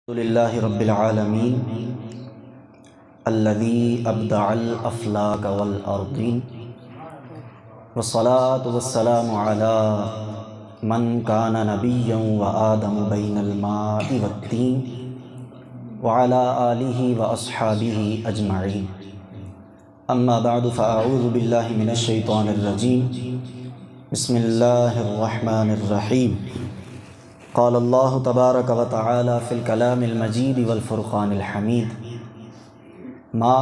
للہ رب العالمین الذی ابدع الافلاک والارضین والصلاة والسلام علی من کان نبیا وآدم بین الماء والتین وعلی آلہ واصحابہ اجمعین اما بعد فاعوذ باللہ من الشیطان الرجیم بسم اللہ الرحمن الرحیم قال اللہ تبارک و تعالی فی الکلام المجید والفرقان الحمید ما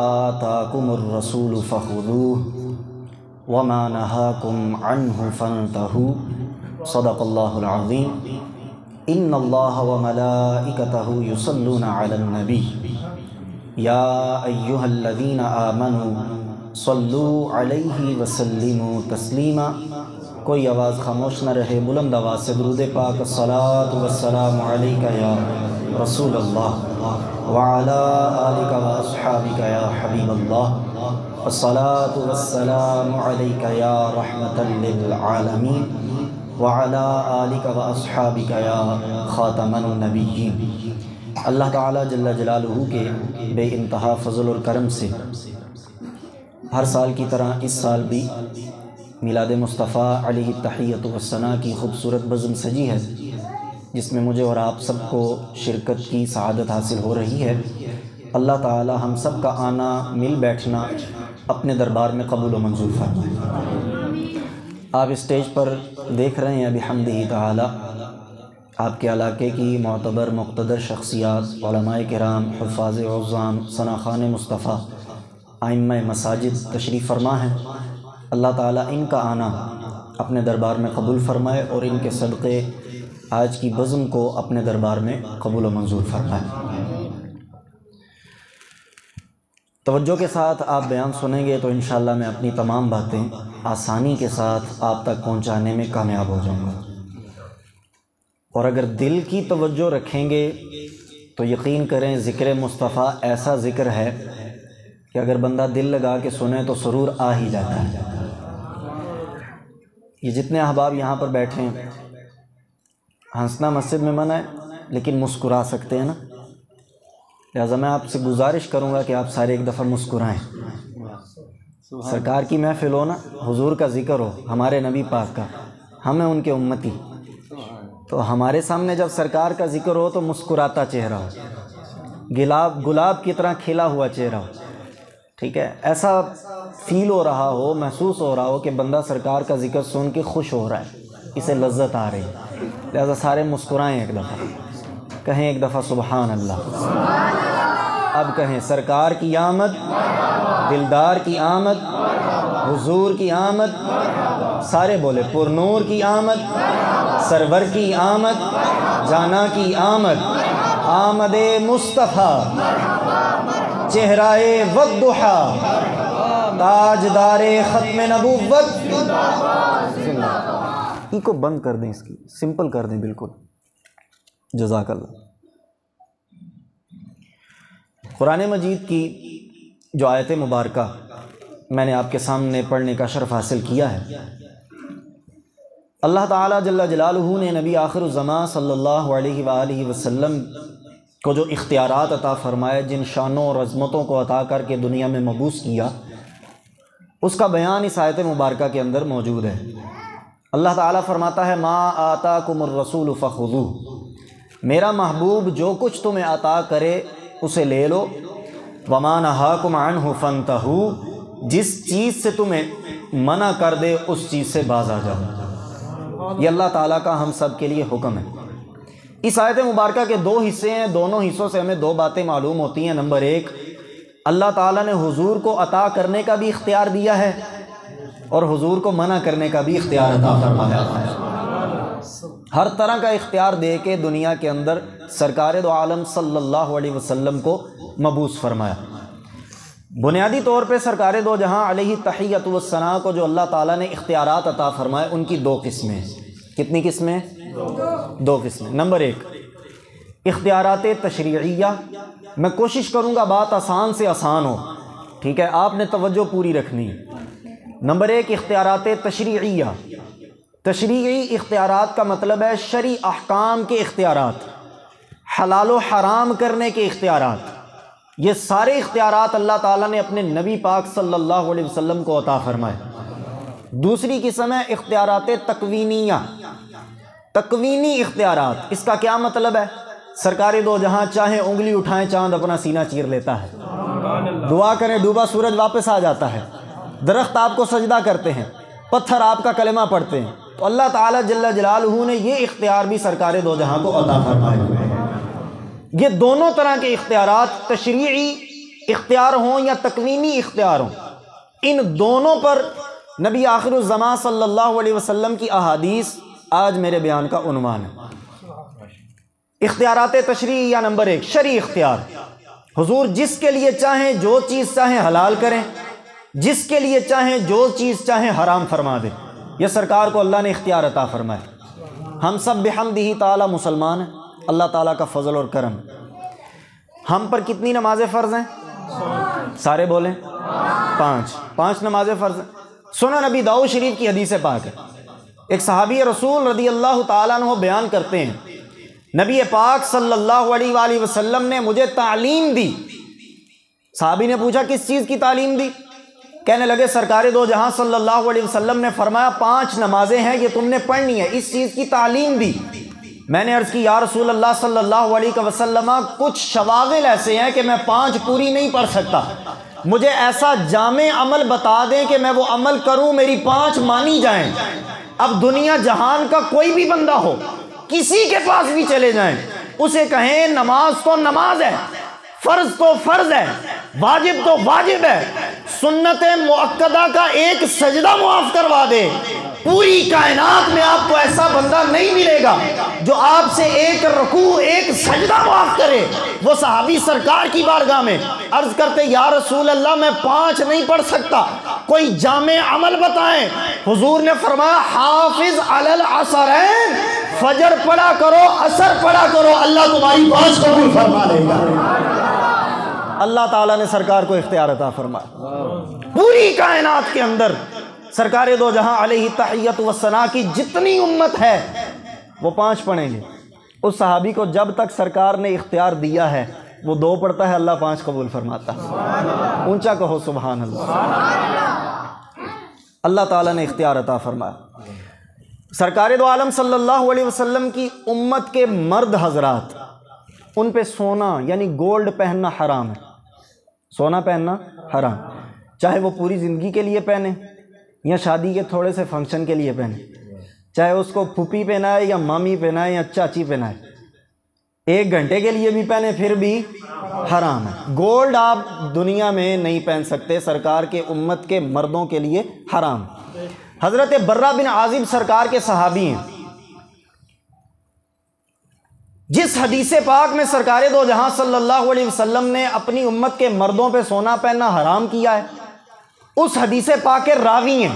آتاکم الرسول فخذوه وما نہاکم عنہ فانتہوا صدق اللہ العظیم ان اللہ وملائکتہ یصلون علی النبی یا ایہا الذین آمنوا صلوا علیہ وسلموا تسلیما۔ کوئی آواز خاموش نہ رہے، بلند آواز سے درود پاک الصلاۃ والسلام علیک یا رسول اللہ وعلی آلک واصحابک یا حبیب اللہ الصلاۃ والسلام علیک یا رحمۃ للعالمین وعلی آلک واصحابک یا خاتم النبیین۔ اللہ تعالیٰ جل جلالہ کے بے انتہا فضل اور کرم سے ہر سال کی طرح اس سال بھی میلاد مصطفیٰ علیہ التحیۃ والثناء کی خوبصورت بزم سجی ہے، جس میں مجھے اور آپ سب کو شرکت کی سعادت حاصل ہو رہی ہے۔ اللہ تعالی ہم سب کا آنا، مل بیٹھنا اپنے دربار میں قبول و منظور فرمائے۔ آپ اسٹیج پر دیکھ رہے ہیں بحمدہ تعالی آپ کے علاقے کی معتبر مقتدر شخصیات، علماء کرام، حفاظ عظام، ثناخوان مصطفیٰ، ائمہ مساجد تشریف فرما ہیں۔ اللہ تعالیٰ ان کا آنا اپنے دربار میں قبول فرمائے اور ان کے صدقے آج کی بزم کو اپنے دربار میں قبول و منظور فرمائے۔ توجہ کے ساتھ آپ بیان سنیں گے تو انشاءاللہ میں اپنی تمام باتیں آسانی کے ساتھ آپ تک پہنچانے میں کامیاب ہو جاؤں گا، اور اگر دل کی توجہ رکھیں گے تو یقین کریں ذکر مصطفیٰ ایسا ذکر ہے کہ اگر بندہ دل لگا کے سنے تو سرور آ ہی جاتا ہے۔ یہ جتنے احباب یہاں پر بیٹھے ہیں، ہنسنا مسجد میں منع ہے لیکن مسکرا سکتے ہیں نا، لہٰذا میں آپ سے گزارش کروں گا کہ آپ سارے ایک دفعہ مسکرائیں۔ سرکار کی محفل ہو نا، حضور کا ذکر ہو، ہمارے نبی پاک کا، ہم ہیں ان کے امتی، تو ہمارے سامنے جب سرکار کا ذکر ہو تو مسکراتا چہرہ ہو، گلاب کی طرح کھلا ہوا چہرہ ہو، ٹھیک ہے، ایسا فیل ہو رہا ہو، محسوس ہو رہا ہو کہ بندہ سرکار کا ذکر سن کے خوش ہو رہا ہے، اسے لذت آ رہی ہے، لہذا سارے مسکرائیں ایک دفعہ، کہیں ایک دفعہ سبحان اللہ۔ اب کہیں سرکار کی آمد، دلدار کی آمد، حضور کی آمد، سارے بولے پر نور کی آمد، سرور کی آمد، جانا کی آمد، آمد مصطفیٰ، چہرہ والضحیٰ، تاجدار ختم نبوت۔ ای کو بند کر دیں، اس کی سمپل کر دیں بالکل، جزاک اللہ۔ قرآن مجید کی جو آیت مبارکہ میں نے آپ کے سامنے پڑھنے کا شرف حاصل کیا ہے، اللہ تعالیٰ جل جلالہ نے نبی آخر الزمان صلی اللہ علیہ وآلہ وسلم کو جو اختیارات عطا فرمائے، جن شانوں اور عظمتوں کو عطا کر کے دنیا میں مبعوث کیا، اس کا بیان اس آیت مبارکہ کے اندر موجود ہے۔ اللہ تعالیٰ فرماتا ہے ما آتاکم الرسول فخذوہ، میرا محبوب جو کچھ تمہیں عطا کرے اسے لے لو، وما نہاکم عنہ فانتہوا، جس چیز سے تمہیں منع کر دے اس چیز سے باز آ جاؤ۔ یہ اللہ تعالیٰ کا ہم سب کے لیے حکم ہے۔ اس آیت مبارکہ کے دو حصے ہیں، دونوں حصوں سے ہمیں دو باتیں معلوم ہوتی ہیں۔ نمبر ایک، اللہ تعالیٰ نے حضور کو عطا کرنے کا بھی اختیار دیا ہے اور حضور کو منع کرنے کا بھی اختیار عطا فرمایا ہے۔ ہر طرح کا اختیار دے کے دنیا کے اندر سرکار دو عالم صلی اللہ علیہ وسلم کو مبعوث فرمایا۔ بنیادی طور پہ سرکار دو جہاں علیہ التحیۃ والثناء کو جو اللہ تعالیٰ نے اختیارات عطا فرمائے، ان کی دو قسمیں ہیں۔ کتنی قسمیں؟ دو قسمیں۔ نمبر ایک، اختیارات تشریعیہ، میں کوشش کروں گا بات آسان سے آسان ہو، ٹھیک ہے، آپ نے توجہ پوری رکھنی ہے۔ نمبر ایک، اختیارات تشریعیہ۔ تشریعی اختیارات کا مطلب ہے شرعی احکام کے اختیارات، حلال و حرام کرنے کے اختیارات، یہ سارے اختیارات اللہ تعالیٰ نے اپنے نبی پاک صلی اللہ علیہ وسلم کو عطا فرمائے۔ دوسری قسم ہے اختیارات تکوینیہ، تکوینی اختیارات۔ اس کا کیا مطلب ہے؟ سرکار دو جہاں چاہیں انگلی اٹھائیں چاند اپنا سینہ چیر لیتا ہے، دعا کریں ڈوبا سورج واپس آ جاتا ہے، درخت آپ کو سجدہ کرتے ہیں، پتھر آپ کا کلمہ پڑھتے ہیں۔ تو اللہ تعالیٰ جل جلالہ نے یہ اختیار بھی سرکار دو جہاں کو عطا فرمائے ہوئے ہیں۔ یہ دونوں طرح کے اختیارات، تشریعی اختیار ہوں یا تکوینی اختیار ہوں، ان دونوں پر نبی آخر الزمان صلی اللہ علیہ وسلم کی احادیث آج میرے بیان کا عنوان ہے۔ اختیارات تشریعیہ نمبر 1، شرعی اختیار۔ حضور جس کے لیے چاہیں جو چیز چاہیں حلال کریں، جس کے لیے چاہیں جو چیز چاہیں حرام فرما دیں، یہ سرکار کو اللہ نے اختیار عطا فرمایا۔ ہم سب بحمدہ تعالی مسلمان ہیں، اللہ تعالیٰ کا فضل اور کرم۔ ہم پر کتنی نمازیں فرض ہیں؟ سارے بولیں، 5 نمازیں فرض ہیں۔ سنن نبی داؤد شریف کی حدیث پاک ہے، ایک صحابی رسول رضی اللہ تعالیٰ عنہ بیان کرتے ہیں، نبی پاک صلی اللہ علیہ وآلہ وسلم نے مجھے تعلیم دی۔ صحابی نے پوچھا کس چیز کی تعلیم دی؟ کہنے لگے سرکار دو جہاں صلی اللہ علیہ وسلم نے فرمایا 5 نمازیں ہیں یہ تم نے پڑھنی ہے، اس چیز کی تعلیم دی۔ میں نے عرض کی یا رسول اللہ صلی اللہ علیہ وسلم کچھ شواغل ایسے ہیں کہ میں 5 پوری نہیں پڑھ سکتا، مجھے ایسا جامع عمل بتا دیں کہ میں وہ عمل کروں میری 5 مانی جائیں۔ اب دنیا جہان کا کوئی بھی بندہ ہو، کسی کے پاس بھی چلے جائیں، اسے کہیں نماز تو نماز ہے، فرض تو فرض ہے، واجب تو واجب ہے، سنت مؤکدہ کا ایک سجدہ معاف کروا دے، پوری کائنات میں آپ کو ایسا بندہ نہیں ملے گا جو آپ سے ایک رکوع ایک سجدہ معاف کرے۔ وہ صحابی سرکار کی بارگاہ میں عرض کرتے یا رسول اللہ میں 5 نہیں پڑھ سکتا، کوئی جامع عمل بتائیں۔ حضور نے فرمایا حافظ علی العصرین، فجر پڑھا کرو عصر پڑھا کرو، اللہ تمہاری 5 قبول فرما لے گا۔ اللہ تعالیٰ نے سرکار کو اختیار عطا فرمایا۔ پوری کائنات کے اندر سرکار دو جہاں علیہ تحیت و ثنا کی جتنی امت ہے وہ 5 پڑھیں گے۔ اس صحابی کو جب تک سرکار نے اختیار دیا ہے وہ 2 پڑھتا ہے، اللہ 5 قبول فرماتا ہے۔ اونچا کہو سبحان اللہ۔ اللہ تعالیٰ نے اختیار عطا فرمایا۔ سرکار دو عالم صلی اللہ علیہ وسلم کی امت کے مرد حضرات، ان پہ سونا یعنی گولڈ پہننا حرام ہے، سونا پہننا حرام، چاہے وہ پوری زندگی کے لیے پہنے یا شادی کے تھوڑے سے فنکشن کے لیے پہنے، چاہے اس کو پھوپھی پہنائے یا مامی پہنائے یا چاچی پہنائے، 1 گھنٹے کے لیے بھی پہنے پھر بھی حرام ہے۔ گولڈ آپ دنیا میں نہیں پہن سکتے، سرکار کے امت کے مردوں کے لیے حرام۔ حضرت برہ بن عازب سرکار کے صحابی ہیں، جس حدیث پاک میں سرکار دو جہاں صلی اللہ علیہ وسلم نے اپنی امت کے مردوں پہ سونا پہننا حرام کیا ہے، اس حدیث پاک کے راوی ہیں،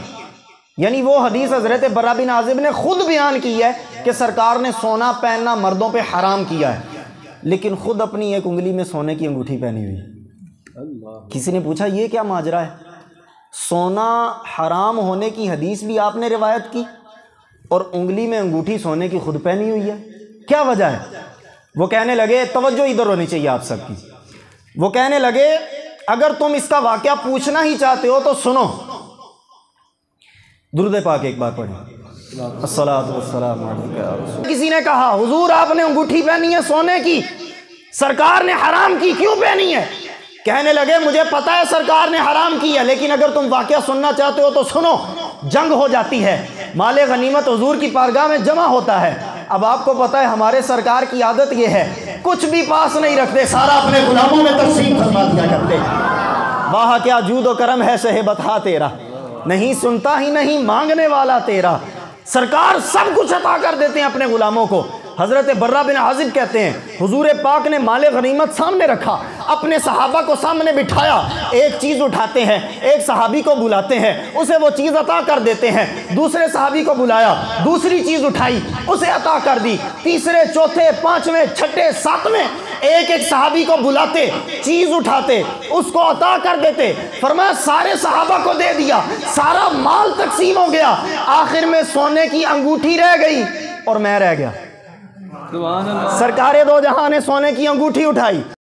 یعنی وہ حدیث حضرت برہ بن عازب نے خود بیان کی ہے کہ سرکار نے سونا پہننا مردوں پہ حرام کیا ہے، لیکن خود اپنی ایک انگلی میں سونے کی انگوٹھی پہنی ہوئی۔ کسی نے پوچھا یہ کیا ماجرا ہے؟ سونا حرام ہونے کی حدیث بھی آپ نے روایت کی اور انگلی میں انگوٹھی سونے کی خود پہنی ہوئی ہے، کیا وجہ ہے؟ وہ کہنے لگے، توجہ ادھر ہونی چاہیے آپ سب کی، وہ کہنے لگے اگر تم اس کا واقعہ پوچھنا ہی چاہتے ہو تو سنو، درود پاک ایک بار پڑھیں، الصلاۃ والسلام علیک یا رسول۔ کسی نے کہا حضور آپ نے انگوٹھی پہنی ہے سونے کی، سرکار نے حرام کی، کیوں پہنی ہے؟ کہنے لگے مجھے پتا ہے سرکار نے حرام کی ہے، لیکن اگر تم واقعہ سننا چاہتے ہو تو سنو۔ جنگ ہو جاتی ہے، مال غنیمت حضور کی بارگاہ میں جمع ہوتا ہے۔ اب آپ کو پتا ہے ہمارے سرکار کی عادت یہ ہے، کچھ بھی پاس نہیں رکھتے، سارا اپنے غلاموں میں تقسیم فرما دیا کرتے۔ واہ کیا جود و کرم ہے شہ بتا تیرا، نہیں سنتا ہی نہیں مانگنے والا تیرا۔ سرکار سب کچھ عطا کر دیتے ہیں اپنے غلاموں کو۔ حضرت برہ بن عازب کہتے ہیں حضور پاک نے مال غنیمت سامنے رکھا، اپنے صحابہ کو سامنے بٹھایا، ایک چیز اٹھاتے ہیں، ایک صحابی کو بلاتے ہیں، اسے وہ چیز عطا کر دیتے ہیں، دوسرے صحابی کو بلایا، دوسری چیز اٹھائی، اسے عطا کر دی، تیسرے چوتھے پانچویں چھٹے ساتویں ایک ایک صحابی کو بلاتے، چیز اٹھاتے، اس کو عطا کر دیتے۔ فرمایا سارے صحابہ کو دے دیا، سارا مال تقسیم ہو گیا، آخر میں سونے کی انگوٹھی رہ گئی اور میں رہ گیا۔ سرکار دو جہاں نے سونے کی انگوٹھی اٹھائی